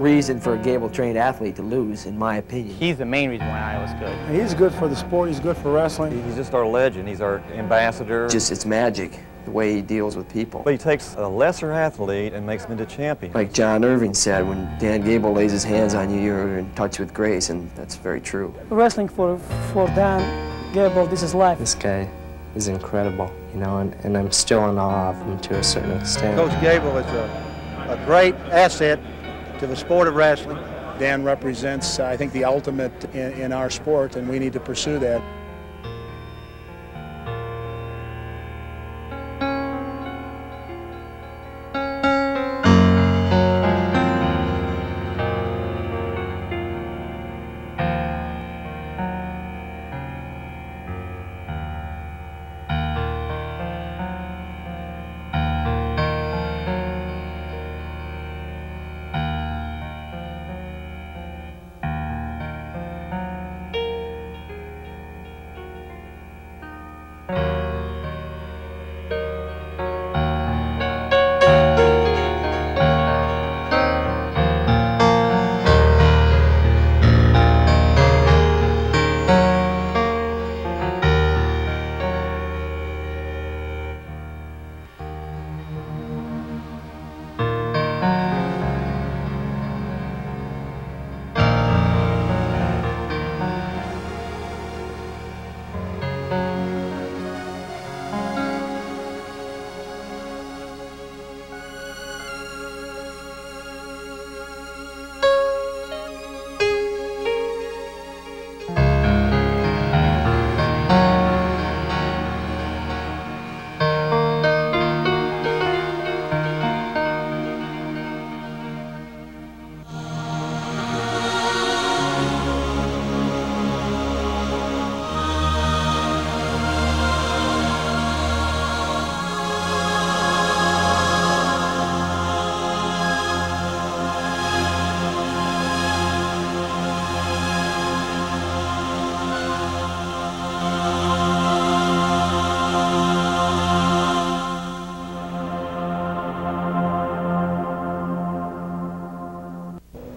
reason for a Gable-trained athlete to lose, in my opinion. He's the main reason why I was good. He's good for the sport. He's good for wrestling. He's just our legend. He's our ambassador. It's magic, the way he deals with people. But he takes a lesser athlete and makes him into champion. Like John Irving said, when Dan Gable lays his hands on you, you're in touch with grace, and that's very true. Wrestling for Dan Gable, this is life. This guy is incredible, you know, and I'm still in awe of him to a certain extent. Coach Gable is a great asset to the sport of wrestling. Dan represents, I think, the ultimate in our sport, and we need to pursue that.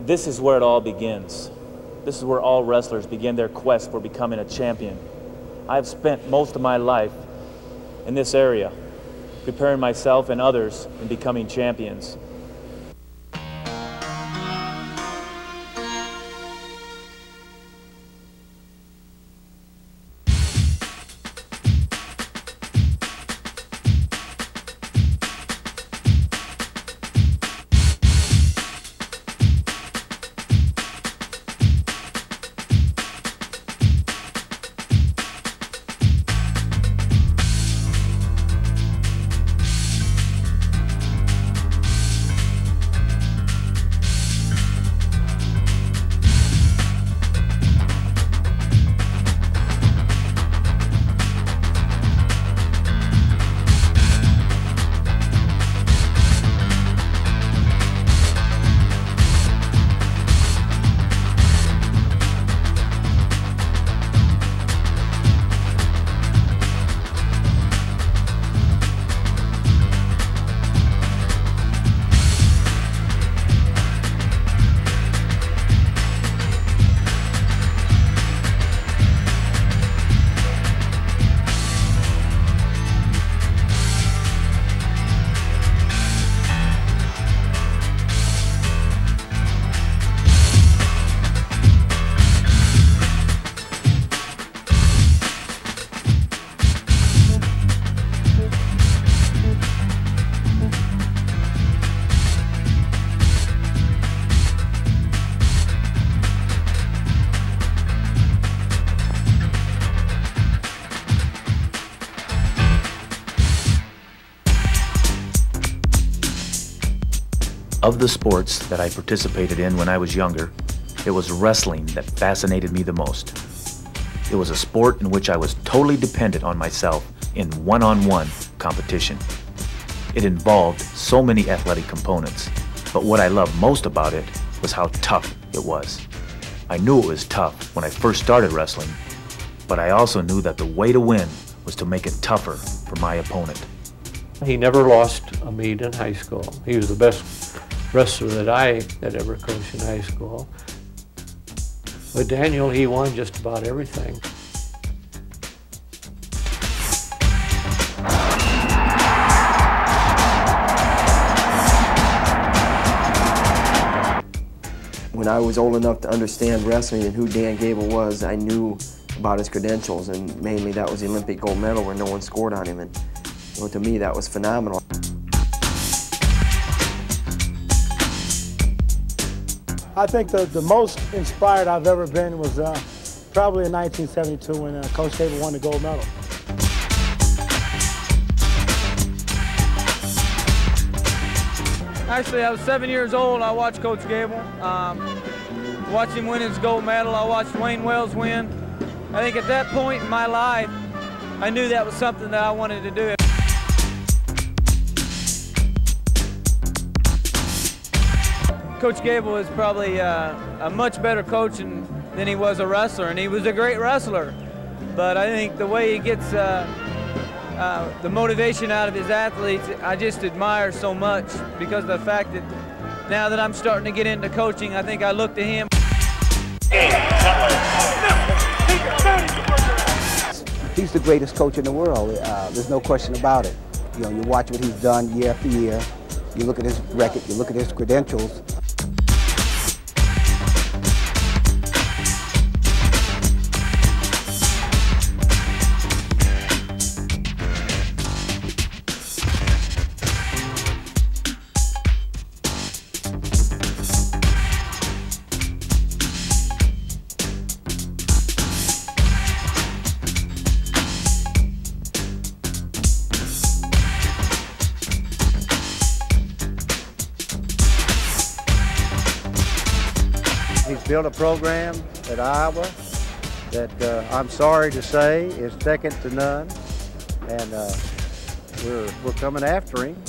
This is where it all begins. This is where all wrestlers begin their quest for becoming a champion. I've spent most of my life in this area, preparing myself and others in becoming champions. Of the sports that I participated in when I was younger, it was wrestling that fascinated me the most. It was a sport in which I was totally dependent on myself in one-on-one competition. It involved so many athletic components, but what I loved most about it was how tough it was. I knew it was tough when I first started wrestling, but I also knew that the way to win was to make it tougher for my opponent. He never lost a meet in high school. He was the best wrestler that ever coached in high school. With Daniel, he won just about everything. When I was old enough to understand wrestling and who Dan Gable was, I knew about his credentials, and mainly that was the Olympic gold medal where no one scored on him, and to me that was phenomenal. I think the most inspired I've ever been was probably in 1972 when Coach Gable won the gold medal. Actually, I was 7 years old. I watched Coach Gable. Watched him win his gold medal. I watched Wayne Wells win. I think at that point in my life, I knew that was something that I wanted to do. Coach Gable is probably a much better coach than he was a wrestler, and he was a great wrestler. But I think the way he gets the motivation out of his athletes, I just admire so much because of the fact that now that I'm starting to get into coaching, I think I look to him. He's the greatest coach in the world. There's no question about it. You know, you watch what he's done year after year. You look at his record, you look at his credentials. He's built a program at Iowa that I'm sorry to say is second to none, and we're coming after him,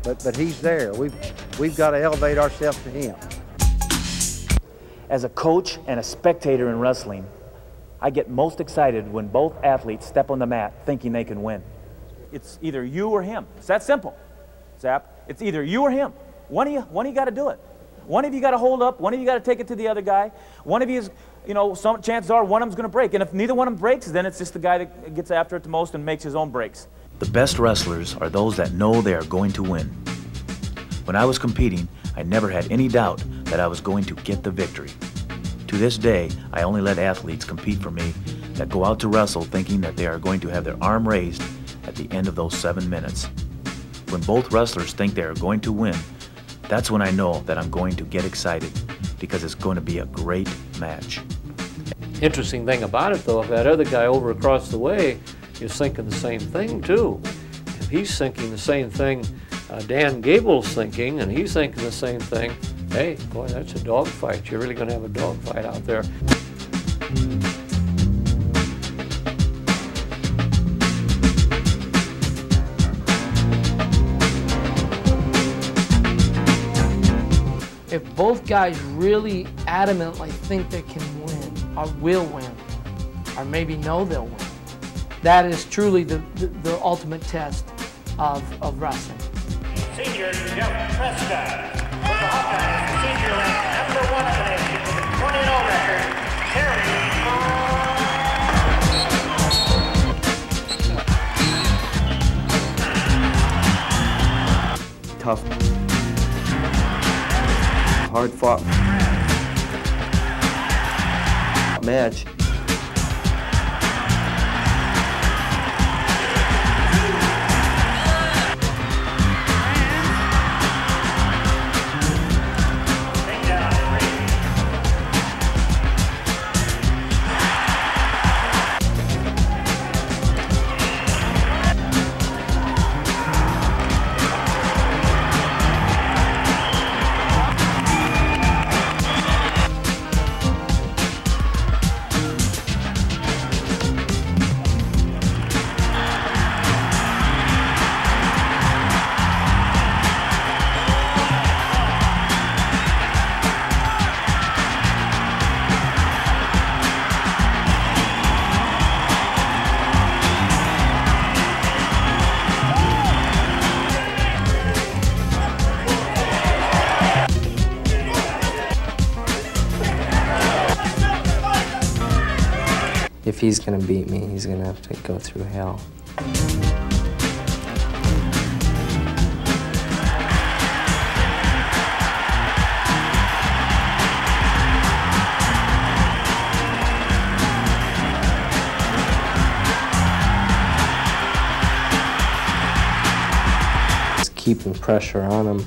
but he's there. We've got to elevate ourselves to him. As a coach and a spectator in wrestling, I get most excited when both athletes step on the mat thinking they can win. It's either you or him. It's that simple, Zap. It's either you or him. One of you got to do it. One of you got to hold up. One of you got to take it to the other guy. One of you is, some chances are one of them's going to break. And if neither one of them breaks, then it's just the guy that gets after it the most and makes his own breaks. The best wrestlers are those that know they are going to win. When I was competing, I never had any doubt that I was going to get the victory. To this day, I only let athletes compete for me that go out to wrestle thinking that they are going to have their arm raised at the end of those 7 minutes. When both wrestlers think they are going to win, that's when I know that I'm going to get excited because it's going to be a great match. Interesting thing about it, though, if that other guy over across the way is thinking the same thing, too. If he's thinking the same thing Dan Gable's thinking, and he's thinking the same thing, hey, boy, that's a dogfight. You're really going to have a dogfight out there. If both guys really adamantly think they can win, or will win, or maybe know they'll win, that is truly the ultimate test of wrestling. Senior Jeff Prescott, with the Hawkeyes, senior ranked #1 in the nation with a 20-0 record, Terry. Tough. Hard-fought match. if he's going to beat me, he's going to have to go through hell. Just keeping pressure on him.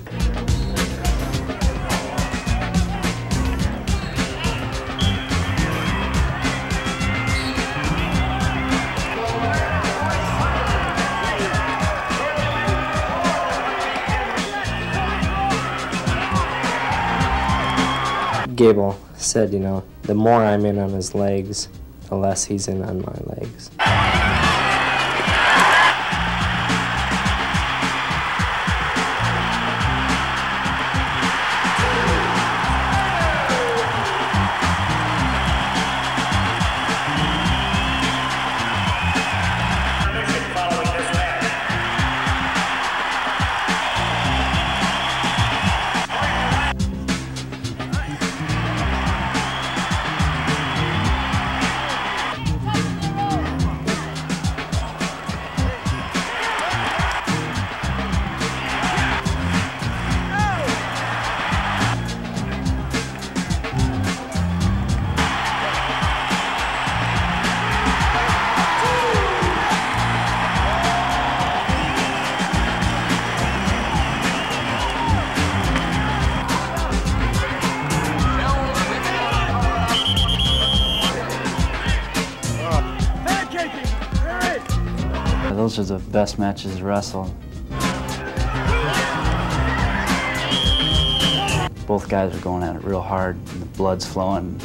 Gable said, you know, the more I'm in on his legs, the less he's in on my legs. Those are the best matches to wrestle. Both guys are going at it real hard, and the blood's flowing.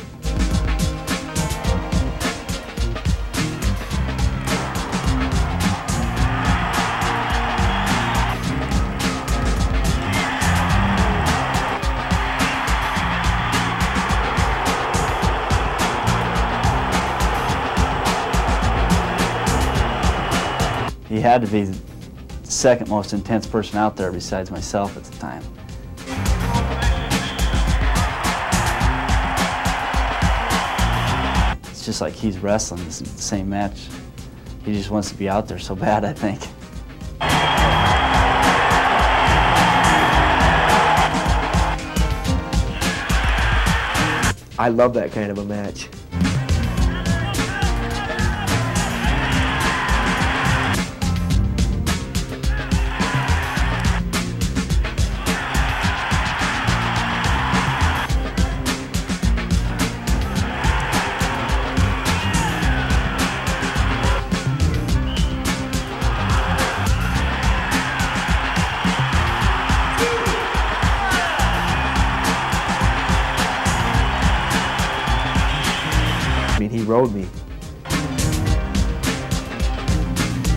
He had to be the second most intense person out there besides myself at the time. It's just like he's wrestling the same match. He just wants to be out there so bad, I think. I love that kind of a match. I mean, he rode me.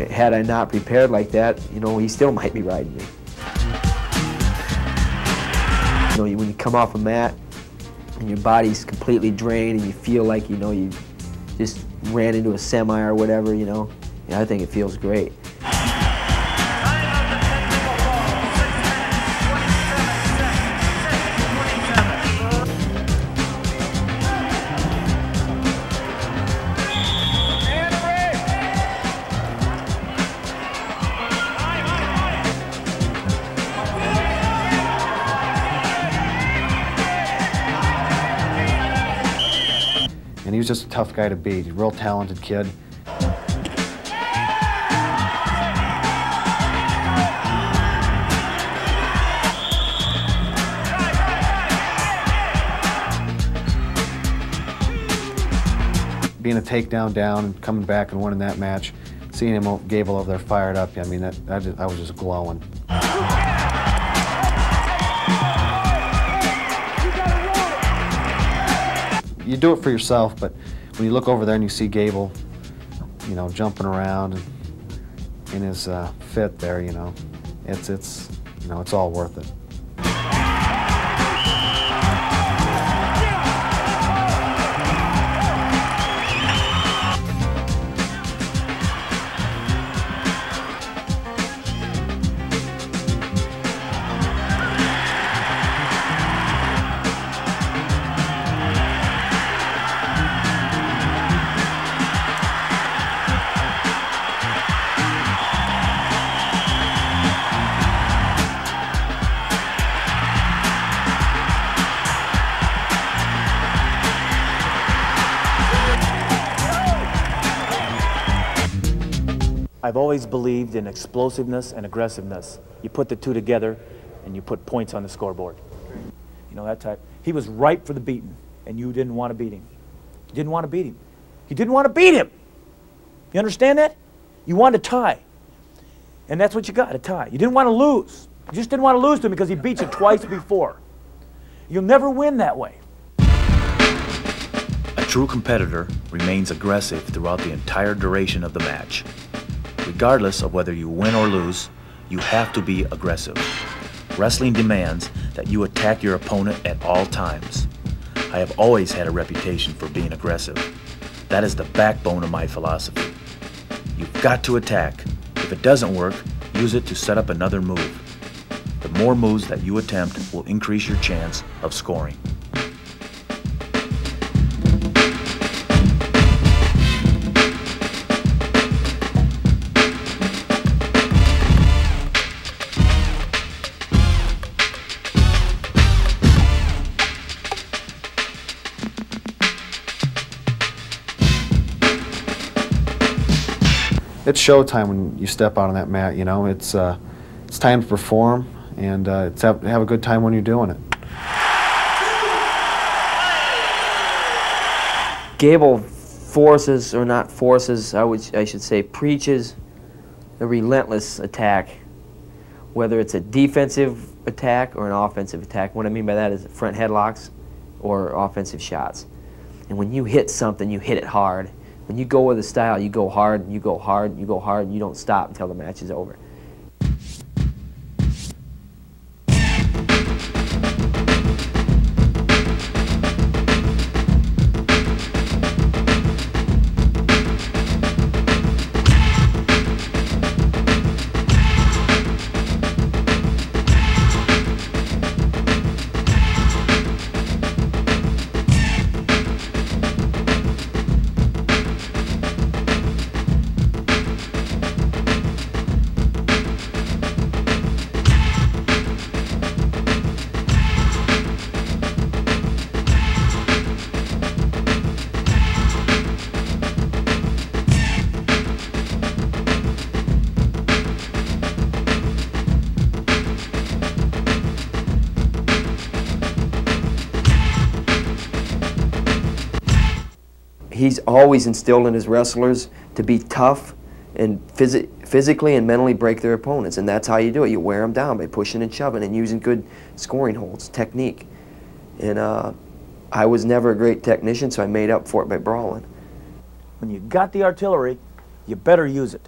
Had I not prepared like that, you know, he still might be riding me. You know, when you come off a mat and your body's completely drained and you feel like, you know, you just ran into a semi or whatever, you know, yeah, I think it feels great. And he was just a tough guy to beat. He's a real talented kid. Being a takedown down and coming back and winning that match, seeing him, Gable over there fired up, I mean, I was just glowing. You do it for yourself, but when you look over there and you see Gable, you know, jumping around and in his fit there, you know, it's all worth it. I've always believed in explosiveness and aggressiveness. You put the two together and you put points on the scoreboard. You know, that type. He was ripe for the beating, and you didn't want to beat him. You didn't want to beat him. You didn't want to beat him. You understand that? You wanted to tie. And that's what you got, a tie. You didn't want to lose. You just didn't want to lose to him because he beat you twice before. You'll never win that way. A true competitor remains aggressive throughout the entire duration of the match. Regardless of whether you win or lose, you have to be aggressive. Wrestling demands that you attack your opponent at all times. I have always had a reputation for being aggressive. That is the backbone of my philosophy. You've got to attack. If it doesn't work, use it to set up another move. The more moves that you attempt will increase your chance of scoring. It's showtime when you step out on that mat, you know. It's time to perform, and it's have a good time when you're doing it. Gable forces, or not forces, I should say preaches a relentless attack, whether it's a defensive attack or an offensive attack. What I mean by that is front headlocks or offensive shots. And when you hit something, you hit it hard. When you go with a style, you go hard, you go hard, you go hard, and you don't stop until the match is over. He's always instilled in his wrestlers to be tough and physically and mentally break their opponents, and that's how you do it. You wear them down by pushing and shoving and using good scoring holds, technique. And I was never a great technician, so I made up for it by brawling. When you got the artillery, you better use it.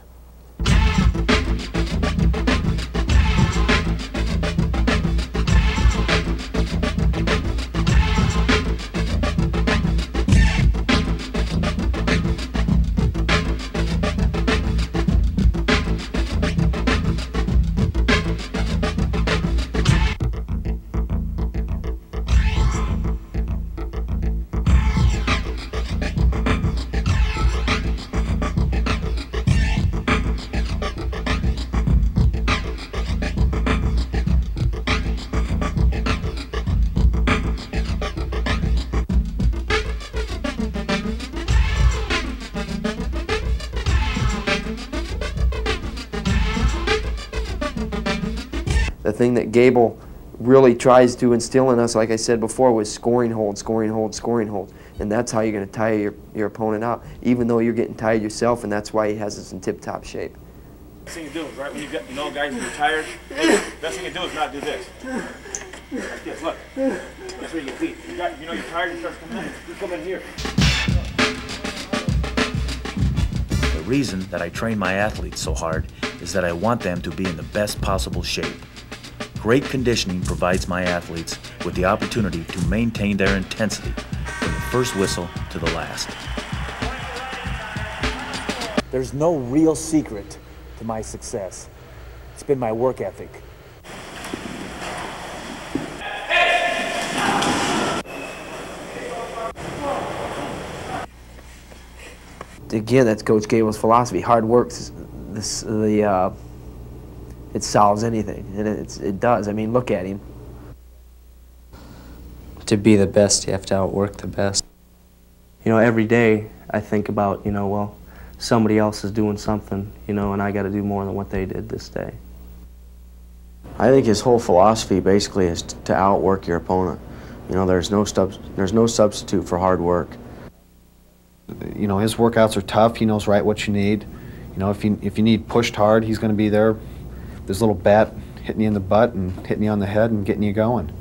The thing that Gable really tries to instill in us, like I said before, was scoring holds, scoring holds, scoring holds. And that's how you're going to tire your opponent out, even though you're getting tired yourself, and that's why he has us in tip-top shape. Best thing to do is, right, when you get, guys, you're tired, best thing to do is not do this. Like this, look. That's where you get beat. You know you're tired, you start coming in. You come in here. The reason that I train my athletes so hard is that I want them to be in the best possible shape. Great conditioning provides my athletes with the opportunity to maintain their intensity from the first whistle to the last. There's no real secret to my success. It's been my work ethic. Again, that's Coach Gable's philosophy. Hard work, it solves anything, and it does. I mean, look at him. To be the best, you have to outwork the best. You know, every day I think about, well, somebody else is doing something, you know, and I got to do more than what they did this day. I think his whole philosophy basically is to outwork your opponent. You know, there's no substitute for hard work. You know, his workouts are tough. He knows right what you need. You know, if you need pushed hard, he's going to be there with his little bat hitting you in the butt and hitting you on the head and getting you going.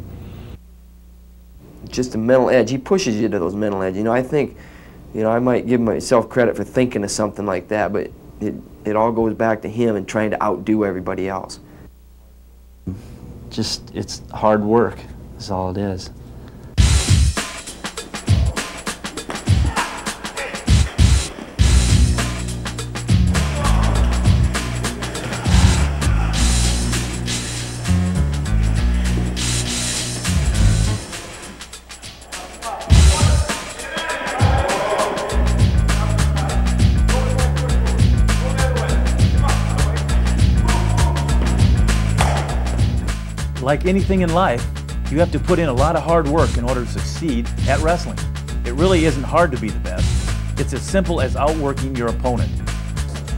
Just a mental edge. He pushes you to those mental edge. You know, I think, you know, I might give myself credit for thinking of something like that, but it all goes back to him and trying to outdo everybody else. Just, it's hard work, is all it is. Like anything in life, you have to put in a lot of hard work in order to succeed at wrestling. It really isn't hard to be the best. It's as simple as outworking your opponent.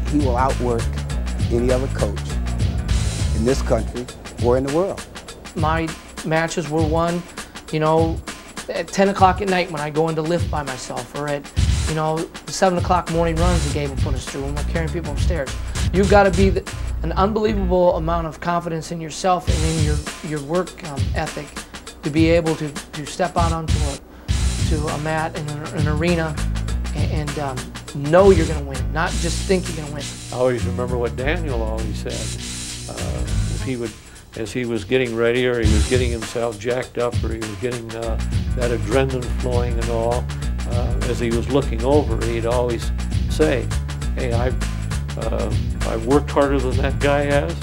He will outwork any other coach in this country or in the world. My matches were won, you know, at 10 o'clock at night when I go into lift by myself, or at, you know, 7 o'clock morning runs that Gable put us through when we're carrying people upstairs. You've got to be an unbelievable amount of confidence in yourself and in your work ethic to be able to step out onto a mat in an arena and know you're going to win, not just think you're going to win. I always remember what Daniel always said. If he would, as he was getting ready, or he was getting himself jacked up, or he was getting that adrenaline flowing and all, as he was looking over, he'd always say, "Hey, I've worked harder than that guy has.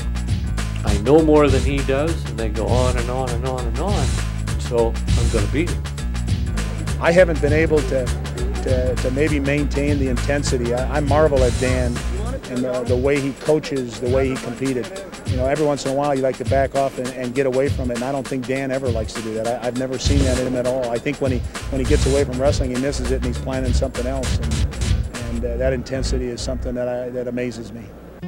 I know more than he does," and they go on and on and on and on. And so I'm going to beat him. I haven't been able to maybe maintain the intensity. I marvel at Dan and the way he coaches, the way he competed. You know, every once in a while you like to back off and get away from it, and I don't think Dan ever likes to do that. I've never seen that in him at all. I think when he gets away from wrestling, he misses it and he's planning something else. And that intensity is something that amazes me.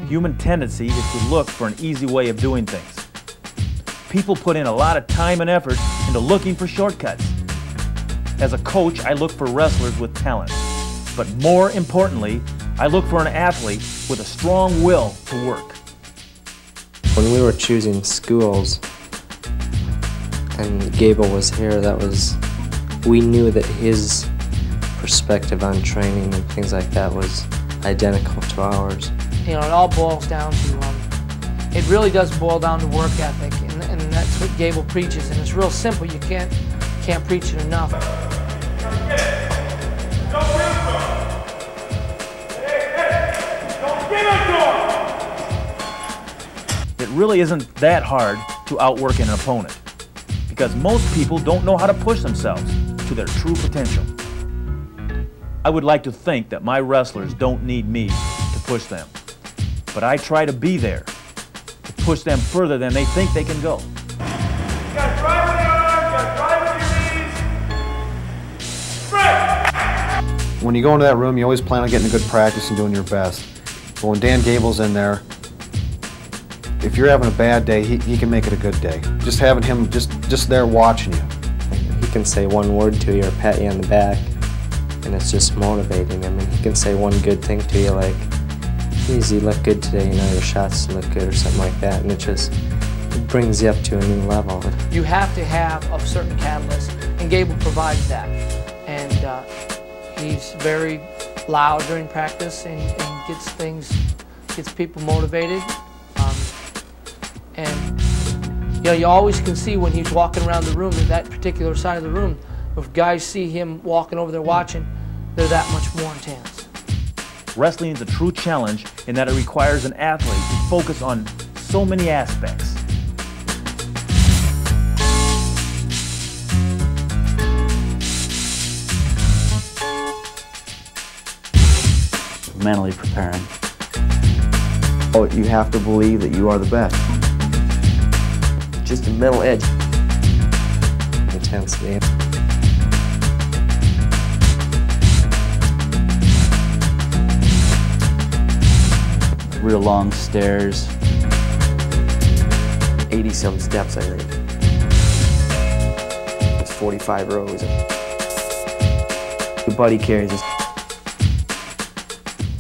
Human tendency is to look for an easy way of doing things. People put in a lot of time and effort into looking for shortcuts. As a coach, I look for wrestlers with talent. But more importantly, I look for an athlete with a strong will to work. When we were choosing schools and Gable was here, we knew that his perspective on training and things like that was identical to ours. You know, it all boils down to, it really does boil down to work ethic, and that's what Gable preaches, and it's real simple. You can't preach it enough. It really isn't that hard to outwork an opponent, because most people don't know how to push themselves to their true potential. I would like to think that my wrestlers don't need me to push them, but I try to be there to push them further than they think they can go. You gotta drive with your arms, you gotta drive with your knees. Straight! When you go into that room, you always plan on getting a good practice and doing your best. But when Dan Gable's in there, if you're having a bad day, he can make it a good day. Just having him just there watching you. He can say one word to you or pat you on the back, and it's just motivating. I mean, he can say one good thing to you like, "Geez, you look good today, you know, your shots look good," or something like that, and it brings you up to a new level. You have to have a certain catalyst, and Gable provides that. And he's very loud during practice and gets people motivated. And you know, you always can see when he's walking around the room, in that particular side of the room, if guys see him walking over there watching, they're that much more intense. Wrestling is a true challenge in that it requires an athlete to focus on so many aspects. Mentally preparing. Oh, you have to believe that you are the best. Just a mental edge. Intensity. real long stairs. 80-some steps, I think. It's 45 rows. Your buddy carries us.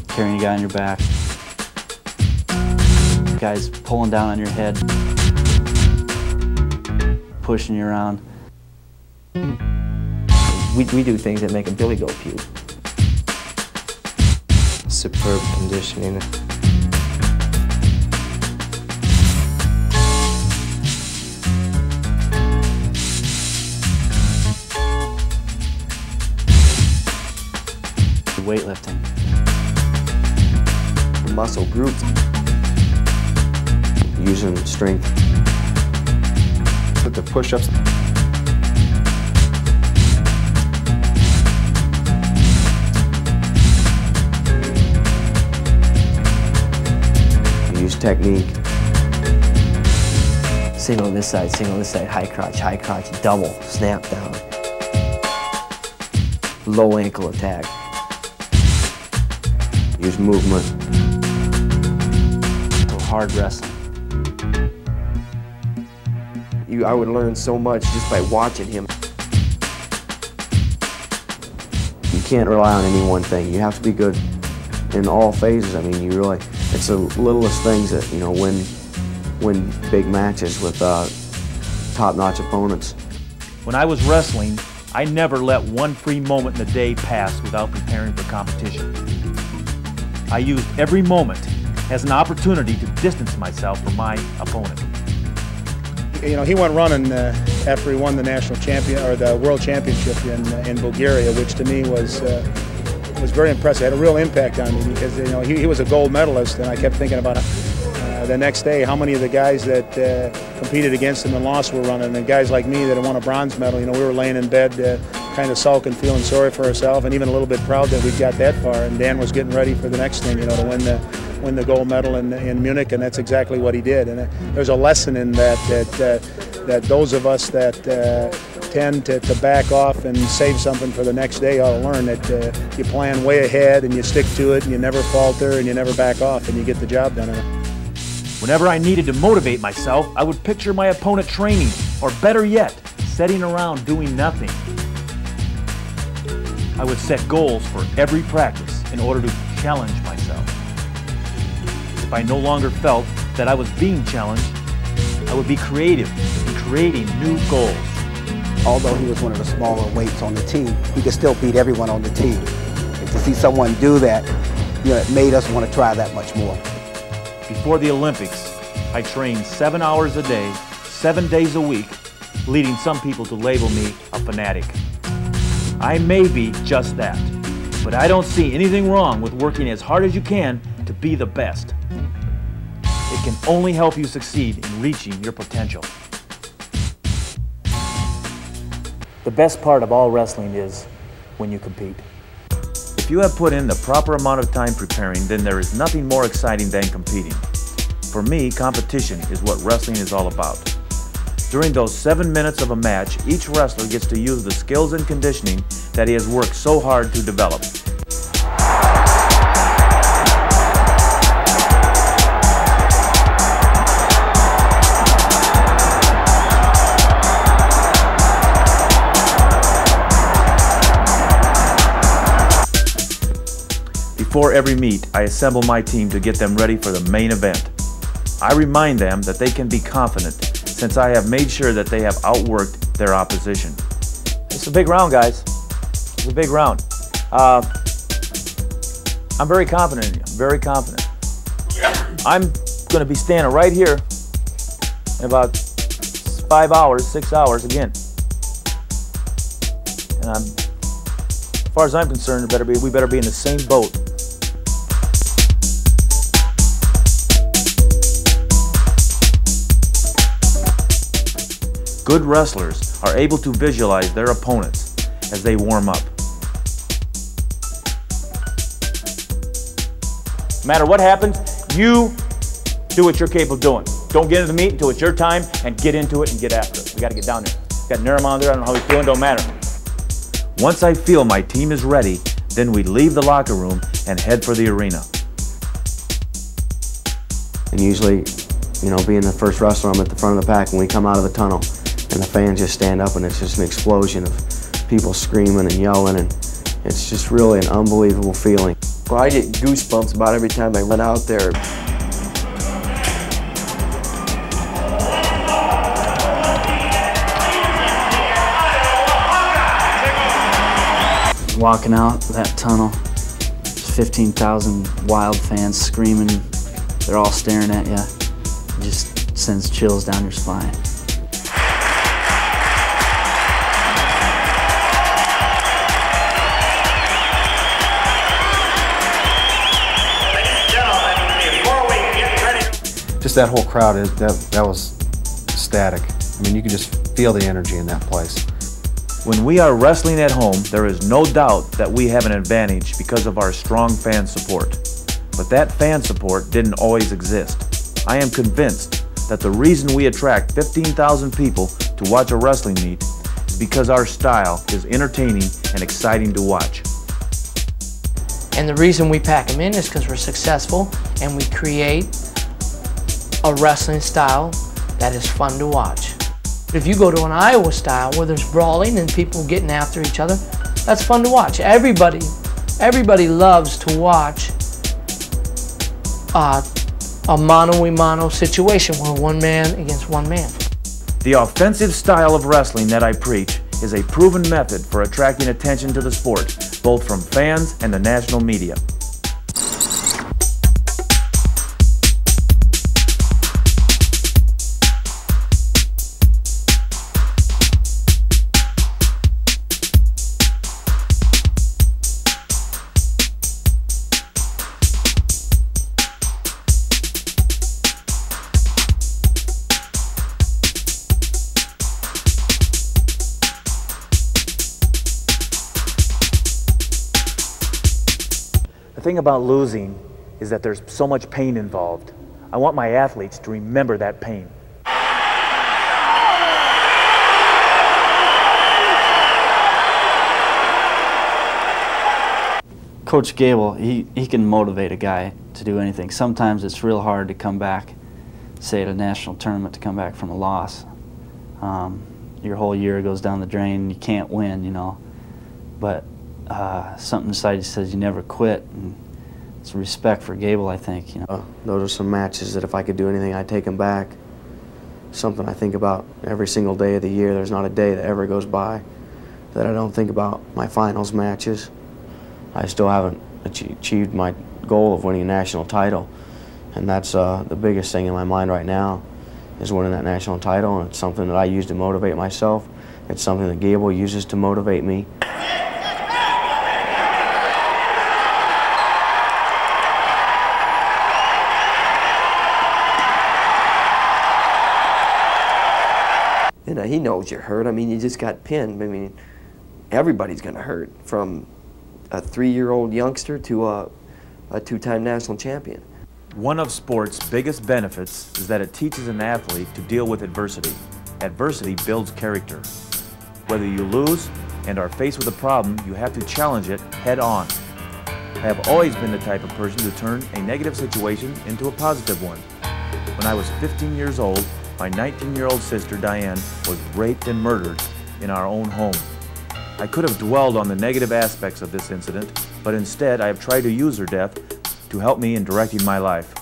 Carrying a guy on your back. Guys pulling down on your head. Pushing you around. We do things that make a billy goat puke. Superb conditioning. Weightlifting. Muscle groups. Using strength. With the push-ups. Use technique. Single this side, high crotch, double, snap down. Low ankle attack. Use movement. So hard wrestling. I would learn so much just by watching him. You can't rely on any one thing. You have to be good in all phases. I mean, you really, it's the littlest things that, you know, win big matches with top-notch opponents. When I was wrestling, I never let one free moment in the day pass without preparing for competition. I used every moment as an opportunity to distance myself from my opponent. You know, he went running after he won the national champion or the world championship in Bulgaria, which to me was very impressive. It had a real impact on me because, you know, he was a gold medalist, and I kept thinking about the next day how many of the guys that competed against him and lost were running, and guys like me that had won a bronze medal. You know, we were laying in bed kind of sulking, feeling sorry for ourselves, and even a little bit proud that we got that far. And Dan was getting ready for the next thing, you know, to win the gold medal in Munich, and that's exactly what he did. And there's a lesson in that those of us that tend to back off and save something for the next day ought to learn that you plan way ahead and you stick to it and you never falter and you never back off and you get the job done. Whenever I needed to motivate myself, I would picture my opponent training, or better yet, sitting around doing nothing. I would set goals for every practice in order to challenge myself. If I no longer felt that I was being challenged, I would be creative in creating new goals. Although he was one of the smaller weights on the team, he could still beat everyone on the team. And to see someone do that, you know, it made us want to try that much more. Before the Olympics, I trained 7 hours a day, 7 days a week, leading some people to label me a fanatic. I may be just that, but I don't see anything wrong with working as hard as you can to be the best. It can only help you succeed in reaching your potential. The best part of all wrestling is when you compete. If you have put in the proper amount of time preparing, then there is nothing more exciting than competing. For me, competition is what wrestling is all about. During those 7 minutes of a match, each wrestler gets to use the skills and conditioning that he has worked so hard to develop. Before every meet, I assemble my team to get them ready for the main event. I remind them that they can be confident since I have made sure that they have outworked their opposition. It's a big round, guys. It's a big round. I'm very confident in you. I'm very confident. I'm going to be standing right here in about 5 hours, 6 hours again. And as far as I'm concerned, we better be in the same boat. Good wrestlers are able to visualize their opponents as they warm up. No matter what happens, you do what you're capable of doing. Don't get into the meet until it's your time, and get into it and get after it. We got to get down there. Got Nerem on there, I don't know how he's feeling, don't matter. Once I feel my team is ready, then we leave the locker room and head for the arena. And usually, you know, being the first wrestler, I'm at the front of the pack when we come out of the tunnel, and the fans just stand up, and it's just an explosion of people screaming and yelling, and it's just really an unbelievable feeling. Well, I get goosebumps about every time I run out there. Walking out that tunnel, 15,000 wild fans screaming, they're all staring at you. It just sends chills down your spine. Just that whole crowd, that was ecstatic. I mean, you could just feel the energy in that place. When we are wrestling at home, there is no doubt that we have an advantage because of our strong fan support. But that fan support didn't always exist. I am convinced that the reason we attract 15,000 people to watch a wrestling meet is because our style is entertaining and exciting to watch. And the reason we pack them in is because we're successful and we create a wrestling style that is fun to watch. If you go to an Iowa style where there's brawling and people getting after each other, that's fun to watch. Everybody loves to watch a mano-a-mano situation where one man against one man. The offensive style of wrestling that I preach is a proven method for attracting attention to the sport, both from fans and the national media. The thing about losing is that there's so much pain involved. I want my athletes to remember that pain. Coach Gable, he can motivate a guy to do anything. Sometimes it's real hard to come back, say at a national tournament, to come back from a loss. Your whole year goes down the drain, you can't win, you know. But something inside you says you never quit, and it's respect for Gable, I think. You know, those are some matches that if I could do anything, I'd take them back. Something I think about every single day of the year. There's not a day that ever goes by that I don't think about my finals matches. I still haven't achieved my goal of winning a national title, and that's the biggest thing in my mind right now, is winning that national title, and it's something that I use to motivate myself. It's something that Gable uses to motivate me. And he knows you're hurt. I mean, you just got pinned. I mean, everybody's going to hurt, from a 3-year-old youngster to a 2-time national champion. One of sport's biggest benefits is that it teaches an athlete to deal with adversity. Adversity builds character. Whether you lose and are faced with a problem, you have to challenge it head on. I have always been the type of person to turn a negative situation into a positive one. When I was 15 years old, my 19-year-old sister, Diane, was raped and murdered in our own home. I could have dwelled on the negative aspects of this incident, but instead I have tried to use her death to help me in directing my life.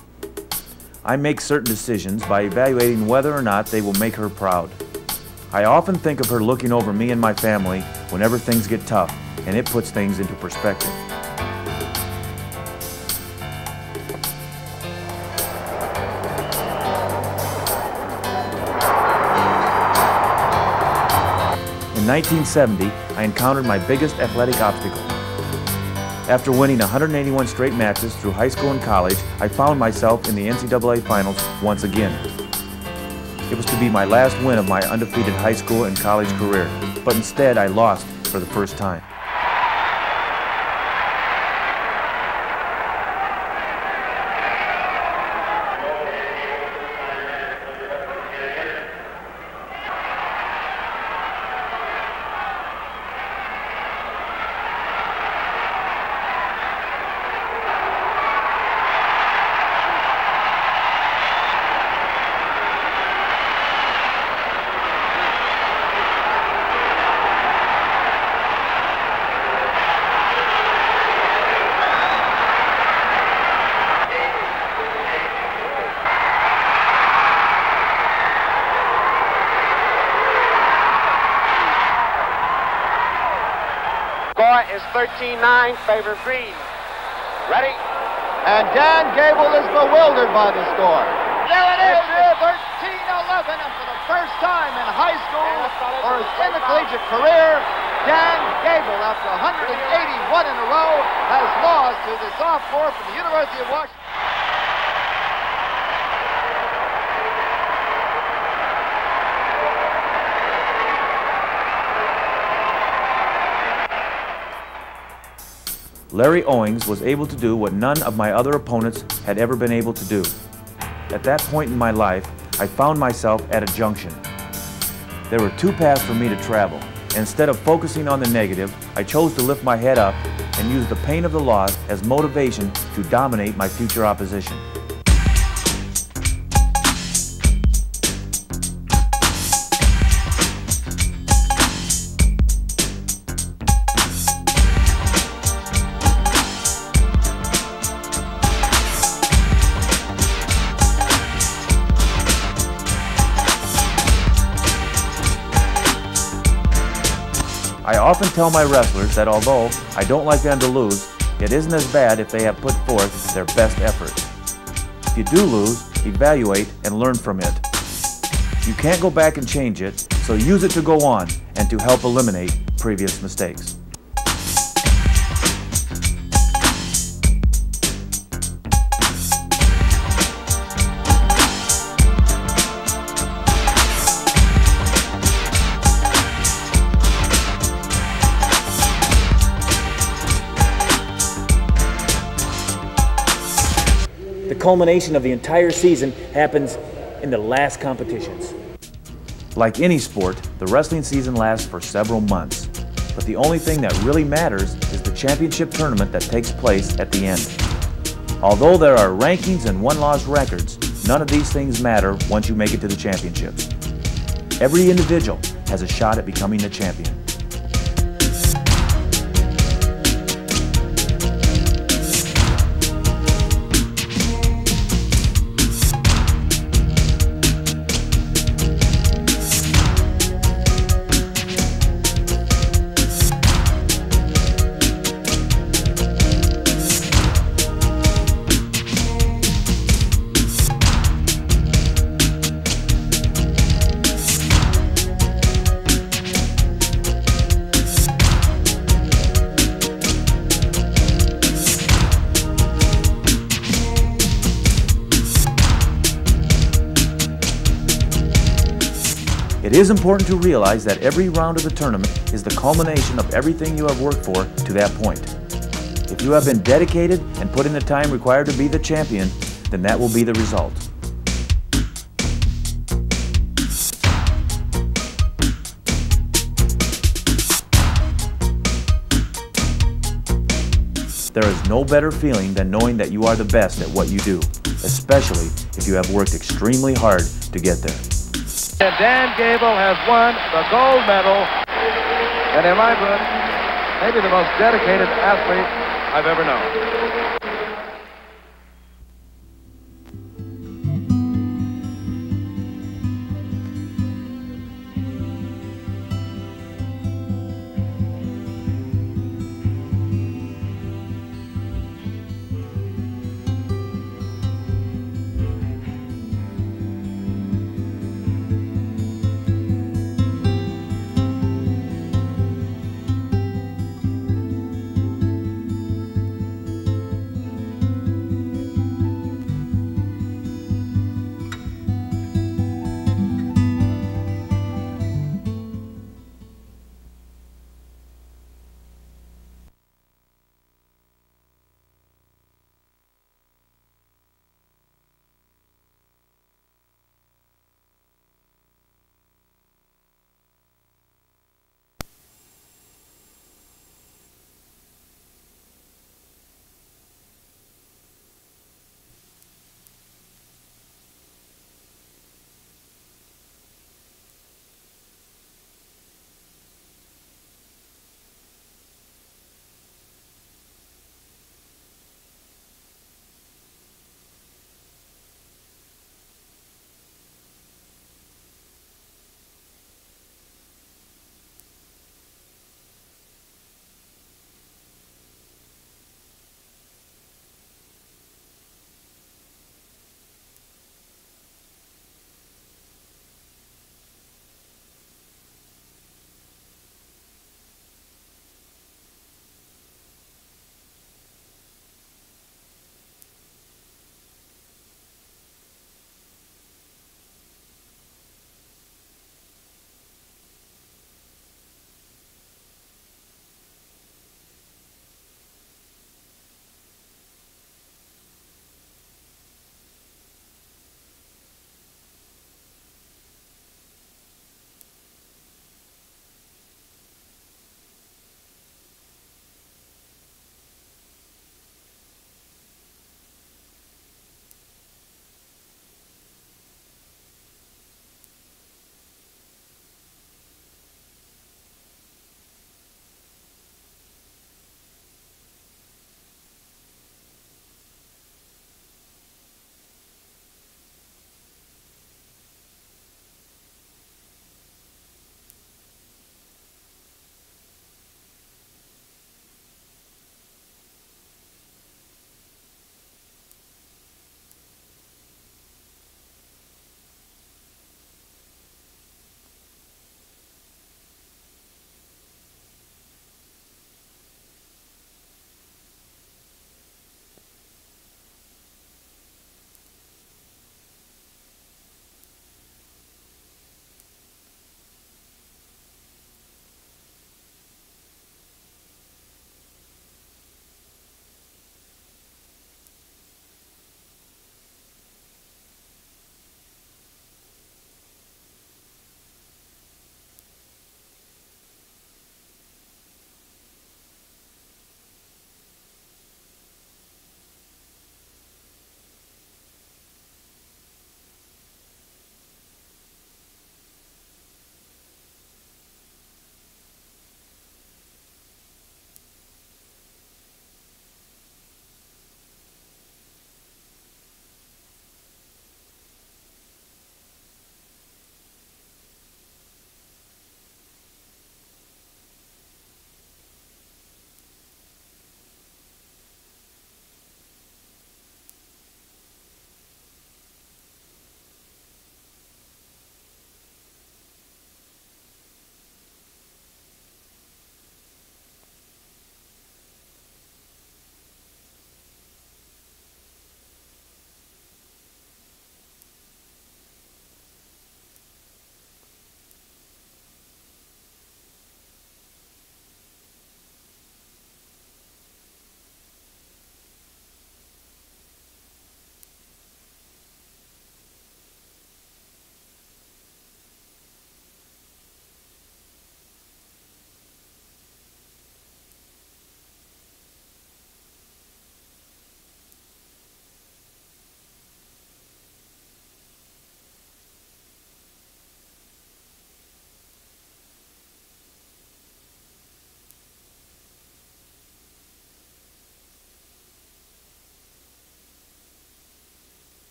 I make certain decisions by evaluating whether or not they will make her proud. I often think of her looking over me and my family whenever things get tough, and it puts things into perspective. In 1970, I encountered my biggest athletic obstacle. After winning 181 straight matches through high school and college, I found myself in the NCAA finals once again. It was to be my last win of my undefeated high school and college career, but instead I lost for the first time. score is 13-9, favor green. Ready? And Dan Gable is bewildered by the score. There it is! 13-11, and for the first time in high school or his intercollegiate career, Dan Gable, after 181 in a row, has lost to the sophomore from the University of Washington. Larry Owings was able to do what none of my other opponents had ever been able to do. At that point in my life, I found myself at a junction. There were two paths for me to travel. Instead of focusing on the negative, I chose to lift my head up and use the pain of the loss as motivation to dominate my future opposition. I often tell my wrestlers that although I don't like them to lose, it isn't as bad if they have put forth their best effort. If you do lose, evaluate and learn from it. You can't go back and change it, so use it to go on and to help eliminate previous mistakes. The culmination of the entire season happens in the last competitions. Like any sport, the wrestling season lasts for several months. But the only thing that really matters is the championship tournament that takes place at the end. Although there are rankings and one-loss records, none of these things matter once you make it to the championships. Every individual has a shot at becoming the champion. It is important to realize that every round of the tournament is the culmination of everything you have worked for to that point. If you have been dedicated and put in the time required to be the champion, then that will be the result. There is no better feeling than knowing that you are the best at what you do, especially if you have worked extremely hard to get there. And Dan Gable has won the gold medal, and in my book, maybe the most dedicated athlete I've ever known.